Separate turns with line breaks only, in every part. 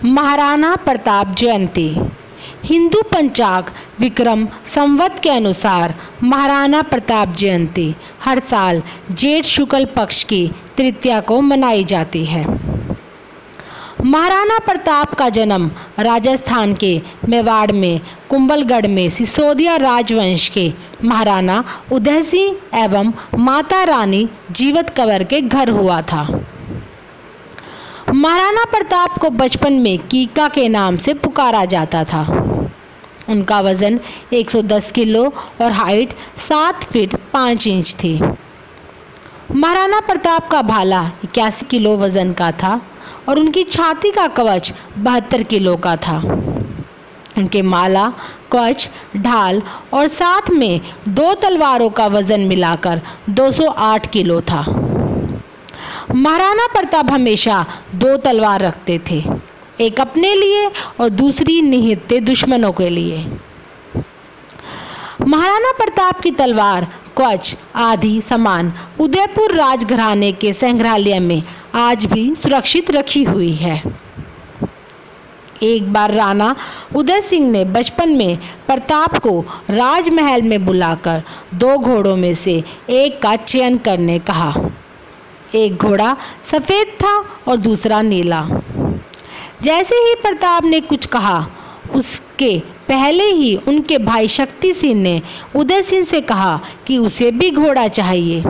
महाराणा प्रताप जयंती। हिंदू पंचांग विक्रम संवत के अनुसार महाराणा प्रताप जयंती हर साल जेठ शुक्ल पक्ष की तृतीया को मनाई जाती है। महाराणा प्रताप का जन्म राजस्थान के मेवाड़ में कुंभलगढ़ में सिसोदिया राजवंश के महाराणा उदय सिंह एवं माता रानी जीवत कंवर के घर हुआ था। महाराणा प्रताप को बचपन में कीका के नाम से पुकारा जाता था। उनका वजन 110 किलो और हाइट 7 फीट 5 इंच थी। महाराणा प्रताप का भाला 81 किलो वजन का था और उनकी छाती का कवच 72 किलो का था। उनके माला, कवच, ढाल और साथ में 2 तलवारों का वजन मिलाकर 208 किलो था। महाराणा प्रताप हमेशा 2 तलवार रखते थे, एक अपने लिए और दूसरी निहित दुश्मनों के लिए। महाराणा प्रताप की तलवार कवच आदि सामान उदयपुर राजघराने के संग्रहालय में आज भी सुरक्षित रखी हुई है। एक बार राणा उदय सिंह ने बचपन में प्रताप को राजमहल में बुलाकर 2 घोड़ों में से एक का चयन करने कहा। एक घोड़ा सफ़ेद था और दूसरा नीला। जैसे ही प्रताप ने कुछ कहा, उसके पहले ही उनके भाई शक्ति सिंह ने उदय सिंह से कहा कि उसे भी घोड़ा चाहिए।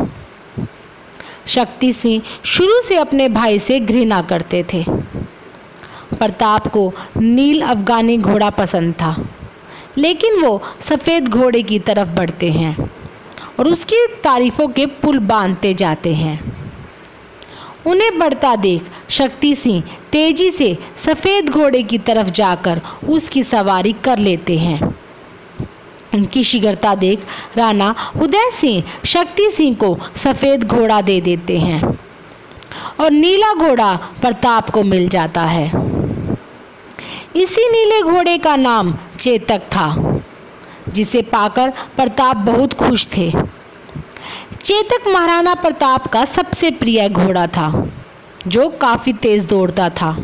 शक्ति सिंह शुरू से अपने भाई से घृणा करते थे। प्रताप को नील अफगानी घोड़ा पसंद था, लेकिन वो सफ़ेद घोड़े की तरफ बढ़ते हैं और उसकी तारीफ़ों के पुल बांधते जाते हैं। उन्हें बढ़ता देख शक्ति सिंह तेजी से सफ़ेद घोड़े की तरफ जाकर उसकी सवारी कर लेते हैं। उनकी शीघ्रता देख राणा उदय सिंह शक्ति सिंह को सफ़ेद घोड़ा दे देते हैं और नीला घोड़ा प्रताप को मिल जाता है। इसी नीले घोड़े का नाम चेतक था, जिसे पाकर प्रताप बहुत खुश थे। चेतक महाराणा प्रताप का सबसे प्रिय घोड़ा था, जो काफ़ी तेज़ दौड़ता था।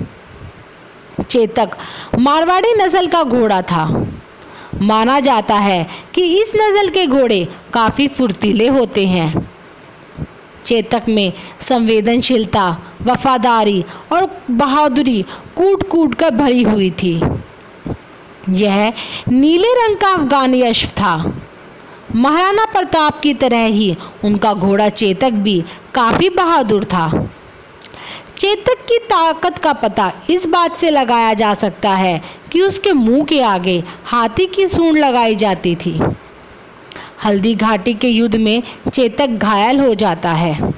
चेतक मारवाड़ी नस्ल का घोड़ा था। माना जाता है कि इस नस्ल के घोड़े काफ़ी फुर्तीले होते हैं। चेतक में संवेदनशीलता, वफादारी और बहादुरी कूट कूट कर भरी हुई थी। यह नीले रंग का अफगानी अश्व था। महाराणा प्रताप की तरह ही उनका घोड़ा चेतक भी काफ़ी बहादुर था। चेतक की ताकत का पता इस बात से लगाया जा सकता है कि उसके मुंह के आगे हाथी की सूंड लगाई जाती थी। हल्दी घाटी के युद्ध में चेतक घायल हो जाता है।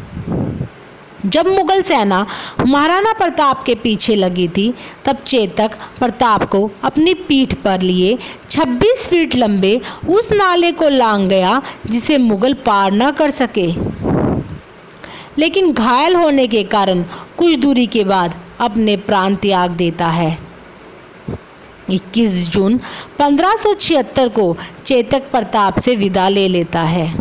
जब मुगल सेना महाराणा प्रताप के पीछे लगी थी, तब चेतक प्रताप को अपनी पीठ पर लिए 26 फीट लंबे उस नाले को लांघ गया जिसे मुगल पार न कर सके। लेकिन घायल होने के कारण कुछ दूरी के बाद अपने प्राण त्याग देता है। 21 जून 1576 को चेतक प्रताप से विदा ले लेता है।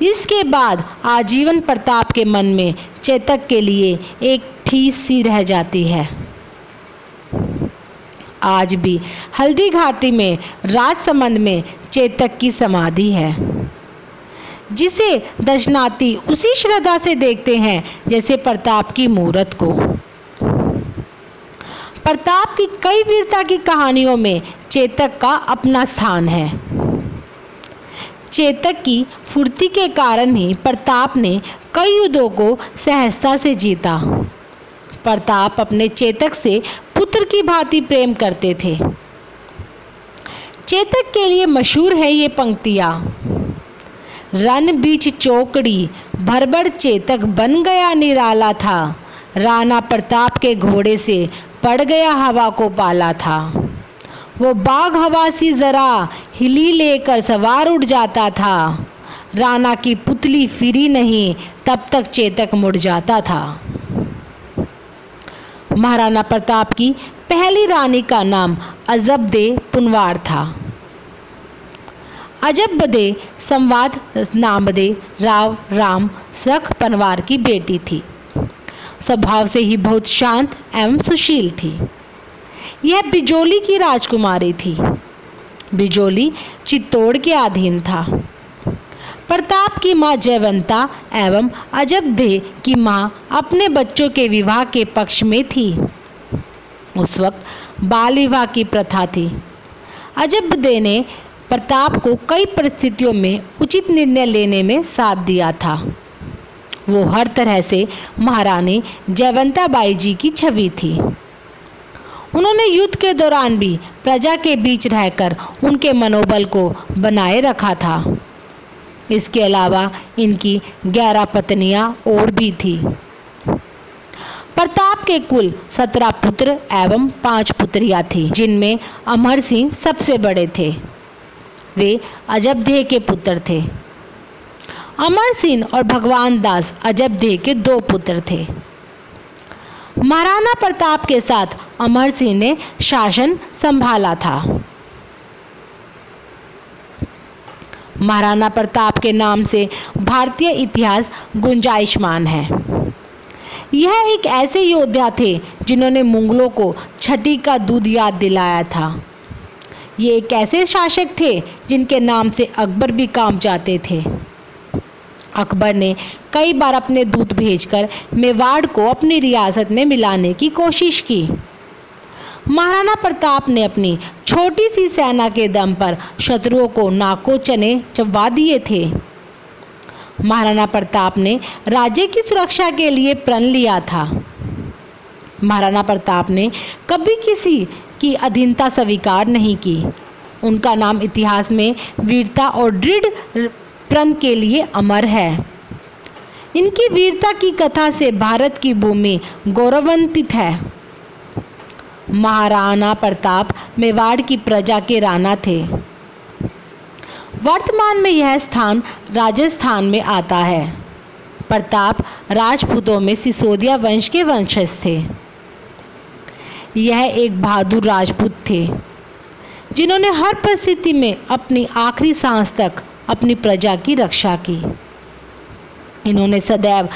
इसके बाद आजीवन प्रताप के मन में चेतक के लिए एक ठेस सी रह जाती है। आज भी हल्दी घाटी में राजसमंद में चेतक की समाधि है, जिसे दर्शनार्थी उसी श्रद्धा से देखते हैं जैसे प्रताप की मूरत को। प्रताप की कई वीरता की कहानियों में चेतक का अपना स्थान है। चेतक की फुर्ती के कारण ही प्रताप ने कई युद्धों को सहजता से जीता। प्रताप अपने चेतक से पुत्र की भांति प्रेम करते थे। चेतक के लिए मशहूर है ये पंक्तियाँ। रन बीच चौकड़ी भरबड़ चेतक बन गया निराला था, राणा प्रताप के घोड़े से पड़ गया हवा को पाला था। वो बाग हवा सी जरा हिली लेकर सवार उड़ जाता था, राणा की पुतली फिरी नहीं तब तक चेतक मुड़ जाता था। महाराणा प्रताप की पहली रानी का नाम अजबदे पुनवार था। अजबदे संवाद नामदे राव राम सख पनवार की बेटी थी। स्वभाव से ही बहुत शांत एवं सुशील थी। यह बिजोली की राजकुमारी थी। बिजोली चित्तौड़ के अधीन था। प्रताप की मां जयवंता एवं अजबदे की मां अपने बच्चों के विवाह के पक्ष में थी। उस वक्त बाल विवाह की प्रथा थी। अजबदे ने प्रताप को कई परिस्थितियों में उचित निर्णय लेने में साथ दिया था। वो हर तरह से महारानी जयवंता बाई जी की छवि थी। उन्होंने युद्ध के दौरान भी प्रजा के बीच रहकर उनके मनोबल को बनाए रखा था। इसके अलावा इनकी 11 पत्नियां और भी थी। प्रताप के कुल 17 पुत्र एवं 5 पुत्रियां थी, जिनमें अमर सिंह सबसे बड़े थे। वे अजबदे के पुत्र थे। अमर सिंह और भगवान दास अजबदे के 2 पुत्र थे। महाराणा प्रताप के साथ अमर सिंह ने शासन संभाला था। महाराणा प्रताप के नाम से भारतीय इतिहास गुंजाइशमान है। यह एक ऐसे योद्धा थे जिन्होंने मुगलों को छठी का दूध याद दिलाया था। ये एक ऐसे शासक थे जिनके नाम से अकबर भी कांप जाते थे। अकबर ने कई बार अपने दूत भेजकर मेवाड़ को अपनी रियासत में मिलाने की कोशिश की। महाराणा प्रताप ने अपनी छोटी सी सेना के दम पर शत्रुओं को नाको चने चबवा दिए थे। महाराणा प्रताप ने राज्य की सुरक्षा के लिए प्रण लिया था। महाराणा प्रताप ने कभी किसी की अधीनता स्वीकार नहीं की। उनका नाम इतिहास में वीरता और दृढ़ प्रण के लिए अमर है। इनकी वीरता की कथा से भारत की भूमि गौरवान्वित है। महाराणा प्रताप मेवाड़ की प्रजा के राणा थे। वर्तमान में यह स्थान राजस्थान में आता है। प्रताप राजपूतों में सिसोदिया वंश के वंशज थे। यह एक बहादुर राजपूत थे जिन्होंने हर परिस्थिति में अपनी आखिरी सांस तक अपनी प्रजा की रक्षा की। इन्होंने सदैव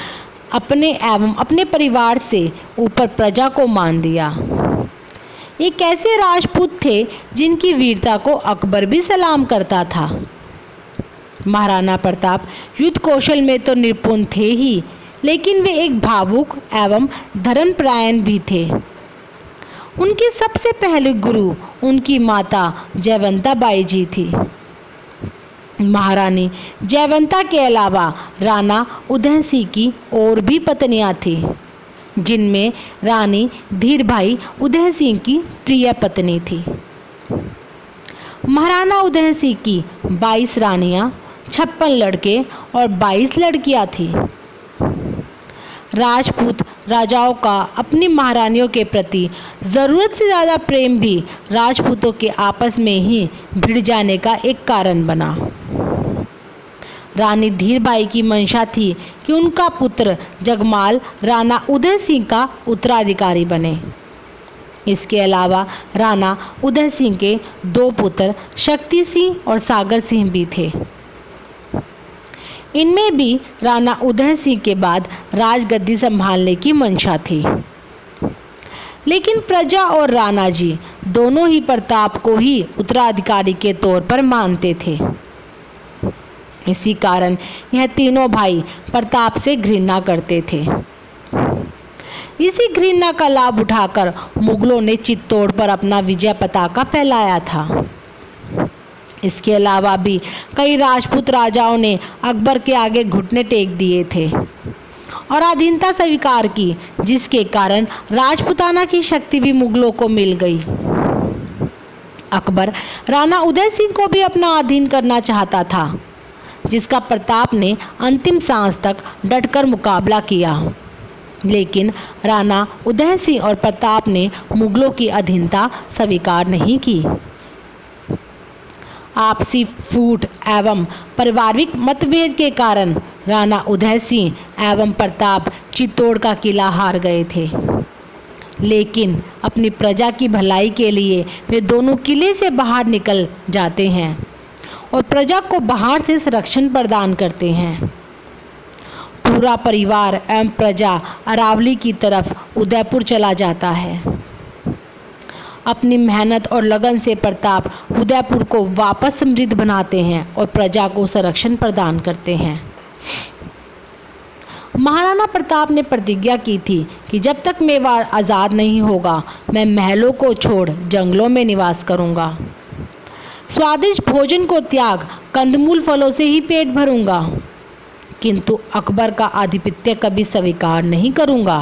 अपने एवं अपने परिवार से ऊपर प्रजा को मान दिया। एक ऐसे राजपूत थे जिनकी वीरता को अकबर भी सलाम करता था। महाराणा प्रताप युद्ध कौशल में तो निपुण थे ही, लेकिन वे एक भावुक एवं धर्मपरायण भी थे। उनके सबसे पहले गुरु उनकी माता जयवंता बाई जी थी। महारानी जयवंता के अलावा राणा उदय सिंह की और भी पत्नियां थीं, जिनमें रानी धीरभाई उदय सिंह की प्रिय पत्नी थी। महाराणा उदय सिंह की 22 रानियां, 56 लड़के और 22 लड़कियां थीं। राजपूत राजाओं का अपनी महारानियों के प्रति ज़रूरत से ज़्यादा प्रेम भी राजपूतों के आपस में ही भिड़ जाने का एक कारण बना। रानी धीरबाई की मंशा थी कि उनका पुत्र जगमाल राणा उदय सिंह का उत्तराधिकारी बने। इसके अलावा राणा उदय सिंह के 2 पुत्र शक्ति सिंह और सागर सिंह भी थे। इनमें भी राणा उदय सिंह के बाद राजगद्दी संभालने की मंशा थी। लेकिन प्रजा और राणा जी दोनों ही प्रताप को ही उत्तराधिकारी के तौर पर मानते थे। इसी कारण यह तीनों भाई प्रताप से घृणा करते थे। इसी घृणा का लाभ उठाकर मुगलों ने चित्तौड़ पर अपना विजय पताका फैलाया था। इसके अलावा भी कई राजपूत राजाओं ने अकबर के आगे घुटने टेक दिए थे और अधीनता स्वीकार की, जिसके कारण राजपूताना की शक्ति भी मुगलों को मिल गई। अकबर राणा उदय सिंह को भी अपना अधीन करना चाहता था, जिसका प्रताप ने अंतिम सांस तक डटकर मुकाबला किया। लेकिन राणा उदय सिंह और प्रताप ने मुगलों की अधीनता स्वीकार नहीं की। आपसी फूट एवं पारिवारिक मतभेद के कारण राणा उदय सिंह एवं प्रताप चित्तौड़ का किला हार गए थे। लेकिन अपनी प्रजा की भलाई के लिए वे दोनों किले से बाहर निकल जाते हैं और प्रजा को बाहर से संरक्षण प्रदान करते हैं। पूरा परिवार एवं प्रजा अरावली की तरफ उदयपुर चला जाता है। अपनी मेहनत और लगन से प्रताप उदयपुर को वापस समृद्ध बनाते हैं और प्रजा को संरक्षण प्रदान करते हैं। महाराणा प्रताप ने प्रतिज्ञा की थी कि जब तक मेवाड़ आज़ाद नहीं होगा मैं महलों को छोड़ जंगलों में निवास करूंगा। स्वादिष्ट भोजन को त्याग कंदमूल फलों से ही पेट भरूंगा, किंतु अकबर का आधिपत्य कभी स्वीकार नहीं करूंगा।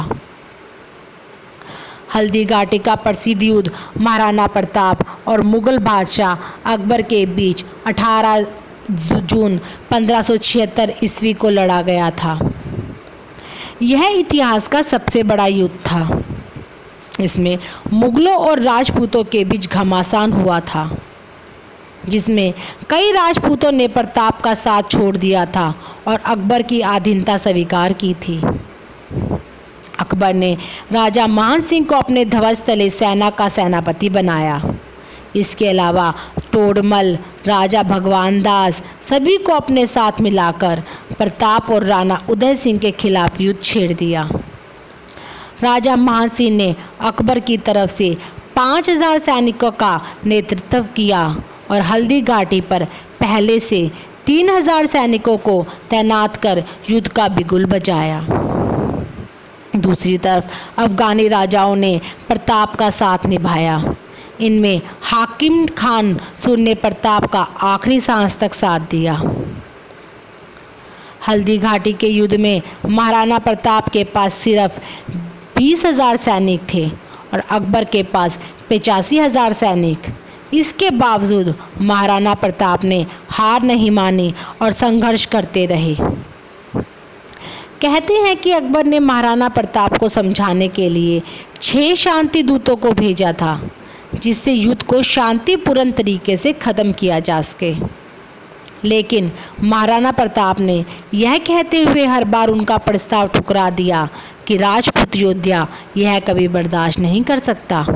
हल्दी घाटी का प्रसिद्ध युद्ध महाराणा प्रताप और मुगल बादशाह अकबर के बीच 18 जून 1576 ईस्वी को लड़ा गया था। यह इतिहास का सबसे बड़ा युद्ध था। इसमें मुगलों और राजपूतों के बीच घमासान हुआ था, जिसमें कई राजपूतों ने प्रताप का साथ छोड़ दिया था और अकबर की अधीनता स्वीकार की थी। अकबर ने राजा मान सिंह को अपने ध्वज तले सेना का सेनापति बनाया। इसके अलावा तोड़मल, राजा भगवान दास सभी को अपने साथ मिलाकर प्रताप और राणा उदय सिंह के खिलाफ युद्ध छेड़ दिया। राजा मान सिंह ने अकबर की तरफ से 5000 सैनिकों का नेतृत्व किया और हल्दी घाटी पर पहले से 3000 सैनिकों को तैनात कर युद्ध का बिगुल बजाया। दूसरी तरफ अफगानी राजाओं ने प्रताप का साथ निभाया। इनमें हाकिम खान सुर ने प्रताप का आखिरी सांस तक साथ दिया। हल्दी घाटी के युद्ध में महाराणा प्रताप के पास सिर्फ 20,000 सैनिक थे और अकबर के पास 85,000 सैनिक। इसके बावजूद महाराणा प्रताप ने हार नहीं मानी और संघर्ष करते रहे। कहते हैं कि अकबर ने महाराणा प्रताप को समझाने के लिए 6 शांति दूतों को भेजा था, जिससे युद्ध को शांतिपूर्ण तरीके से ख़त्म किया जा सके। लेकिन महाराणा प्रताप ने यह कहते हुए हर बार उनका प्रस्ताव ठुकरा दिया कि राजपूत योद्धा यह कभी बर्दाश्त नहीं कर सकता।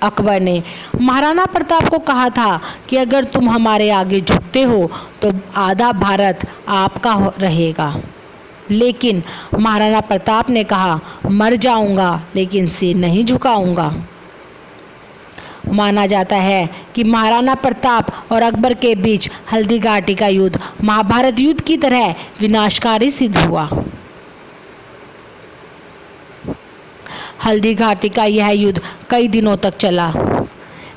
अकबर ने महाराणा प्रताप को कहा था कि अगर तुम हमारे आगे झुकते हो तो आधा भारत आपका रहेगा। लेकिन महाराणा प्रताप ने कहा, मर जाऊंगा लेकिन सिर नहीं झुकाऊंगा। माना जाता है कि महाराणा प्रताप और अकबर के बीच हल्दी घाटी का युद्ध महाभारत युद्ध की तरह विनाशकारी सिद्ध हुआ। हल्दी घाटी का यह युद्ध कई दिनों तक चला।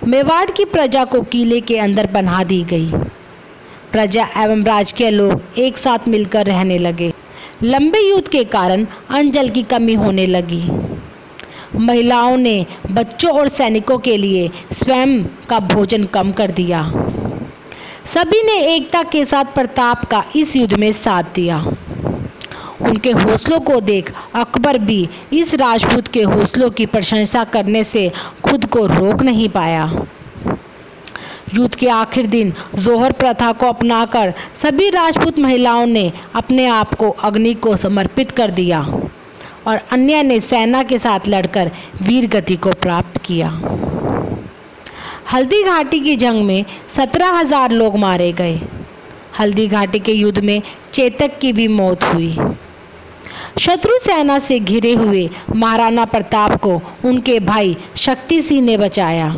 मेवाड़ की प्रजा को किले के अंदर बन्हा दी गई। प्रजा एवं राजकीय लोग एक साथ मिलकर रहने लगे। लंबे युद्ध के कारण अन्न जल की कमी होने लगी। महिलाओं ने बच्चों और सैनिकों के लिए स्वयं का भोजन कम कर दिया। सभी ने एकता के साथ प्रताप का इस युद्ध में साथ दिया। उनके हौसलों को देख अकबर भी इस राजपूत के हौसलों की प्रशंसा करने से खुद को रोक नहीं पाया। युद्ध के आखिर दिन जोहर प्रथा को अपनाकर सभी राजपूत महिलाओं ने अपने आप को अग्नि को समर्पित कर दिया और अन्य ने सेना के साथ लड़कर वीर गति को प्राप्त किया। हल्दी घाटी की जंग में 17,000 लोग मारे गए। हल्दी घाटी के युद्ध में चेतक की भी मौत हुई। शत्रु सेना से घिरे हुए महाराणा प्रताप को उनके भाई शक्ति सिंह ने बचाया।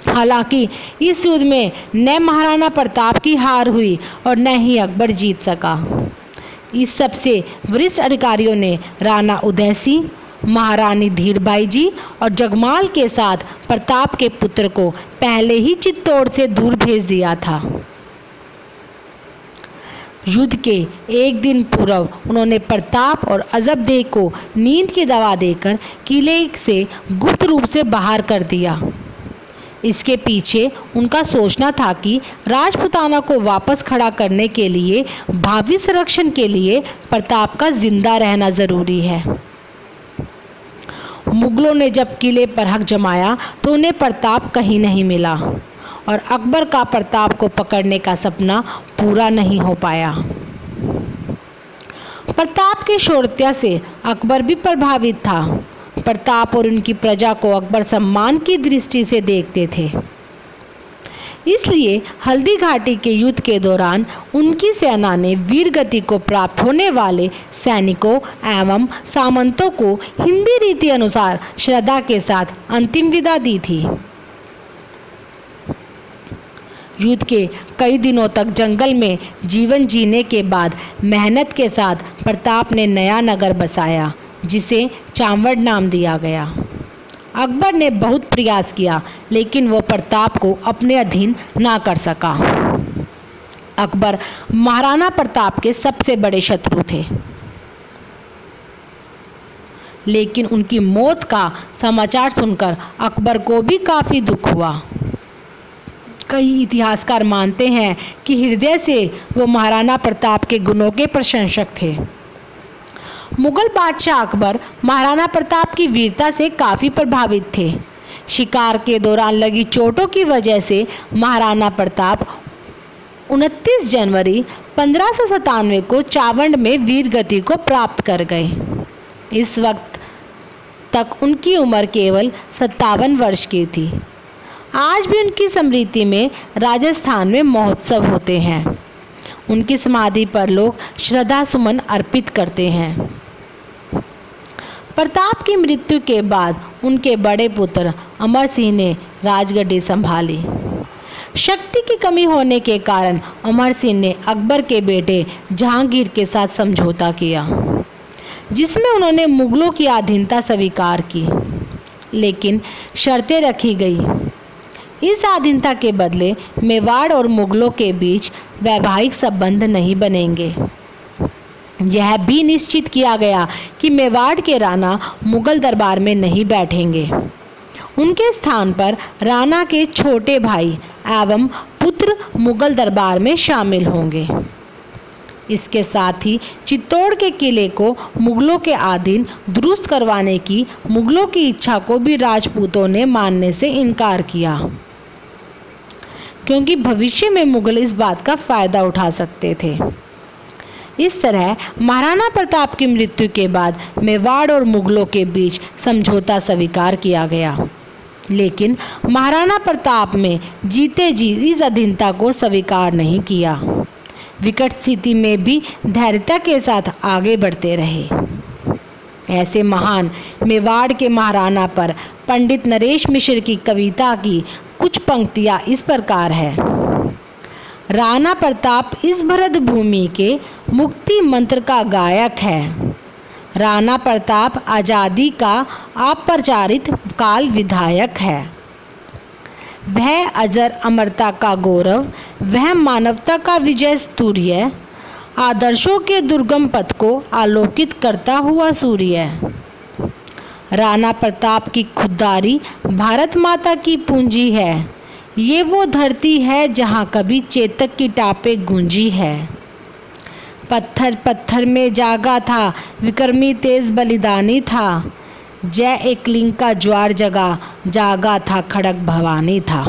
हालांकि इस युद्ध में न महाराणा प्रताप की हार हुई और न ही अकबर जीत सका। इस सबसे वरिष्ठ अधिकारियों ने राणा उदय सिंह, महारानी धीरबाई जी और जगमाल के साथ प्रताप के पुत्र को पहले ही चित्तौड़ से दूर भेज दिया था। युद्ध के एक दिन पूर्व उन्होंने प्रताप और अजबदेह को नींद की दवा देकर किले से गुप्त रूप से बाहर कर दिया। इसके पीछे उनका सोचना था कि राजपुताना को वापस खड़ा करने के लिए भावी संरक्षण के लिए प्रताप का जिंदा रहना जरूरी है। मुगलों ने जब किले पर हक जमाया तो उन्हें प्रताप कहीं नहीं मिला और अकबर का प्रताप को पकड़ने का सपना पूरा नहीं हो पाया। प्रताप के शौर्य से अकबर भी प्रभावित था। प्रताप और उनकी प्रजा को अकबर सम्मान की दृष्टि से देखते थे। इसलिए हल्दी घाटी के युद्ध के दौरान उनकी सेना ने वीरगति को प्राप्त होने वाले सैनिकों एवं सामंतों को हिंदी रीति अनुसार श्रद्धा के साथ अंतिम विदा दी थी। युद्ध के कई दिनों तक जंगल में जीवन जीने के बाद मेहनत के साथ प्रताप ने नया नगर बसाया, जिसे चांवड़ नाम दिया गया। अकबर ने बहुत प्रयास किया, लेकिन वो प्रताप को अपने अधीन ना कर सका। अकबर महाराणा प्रताप के सबसे बड़े शत्रु थे, लेकिन उनकी मौत का समाचार सुनकर अकबर को भी काफ़ी दुख हुआ। कई इतिहासकार मानते हैं कि हृदय से वो महाराणा प्रताप के गुणों के प्रशंसक थे। मुगल बादशाह अकबर महाराणा प्रताप की वीरता से काफ़ी प्रभावित थे। शिकार के दौरान लगी चोटों की वजह से महाराणा प्रताप 29 जनवरी 1597 को चावंड में वीरगति को प्राप्त कर गए। इस वक्त तक उनकी उम्र केवल 57 वर्ष की थी। आज भी उनकी स्मृति में राजस्थान में महोत्सव होते हैं। उनकी समाधि पर लोग श्रद्धा सुमन अर्पित करते हैं। प्रताप की मृत्यु के बाद उनके बड़े पुत्र अमर सिंह ने राजगद्दी संभाली। शक्ति की कमी होने के कारण अमर सिंह ने अकबर के बेटे जहांगीर के साथ समझौता किया, जिसमें उन्होंने मुगलों की अधीनता स्वीकार की, लेकिन शर्तें रखी गई। इस अधीनता के बदले मेवाड़ और मुगलों के बीच वैवाहिक संबंध नहीं बनेंगे। यह भी निश्चित किया गया कि मेवाड़ के राणा मुगल दरबार में नहीं बैठेंगे। उनके स्थान पर राणा के छोटे भाई एवं पुत्र मुगल दरबार में शामिल होंगे। इसके साथ ही चित्तौड़ के किले को मुगलों के अधीन दुरुस्त करवाने की मुगलों की इच्छा को भी राजपूतों ने मानने से इनकार किया, क्योंकि भविष्य में मुगल इस बात का फ़ायदा उठा सकते थे। इस तरह महाराणा प्रताप की मृत्यु के बाद मेवाड़ और मुगलों के बीच समझौता स्वीकार किया गया, लेकिन महाराणा प्रताप में जीते जी इस अधीनता को स्वीकार नहीं किया। विकट स्थिति में भी धैर्यता के साथ आगे बढ़ते रहे। ऐसे महान मेवाड़ के महाराणा पर पंडित नरेश मिश्र की कविता की कुछ पंक्तियाँ इस प्रकार है। राणा प्रताप इस भरत भूमि के मुक्ति मंत्र का गायक है। राणा प्रताप आज़ादी का अप्रचारित काल विधायक है। वह अजर अमरता का गौरव, वह मानवता का विजय स्तूर्य, आदर्शों के दुर्गम पथ को आलोकित करता हुआ सूर्य। राणा प्रताप की खुददारी भारत माता की पूंजी है। ये वो धरती है जहाँ कभी चेतक की टापें गूंजी है। पत्थर पत्थर में जागा था, विक्रमी तेज बलिदानी था। जय एकलिंग का ज्वार जगा, जागा था खड़क भवानी था।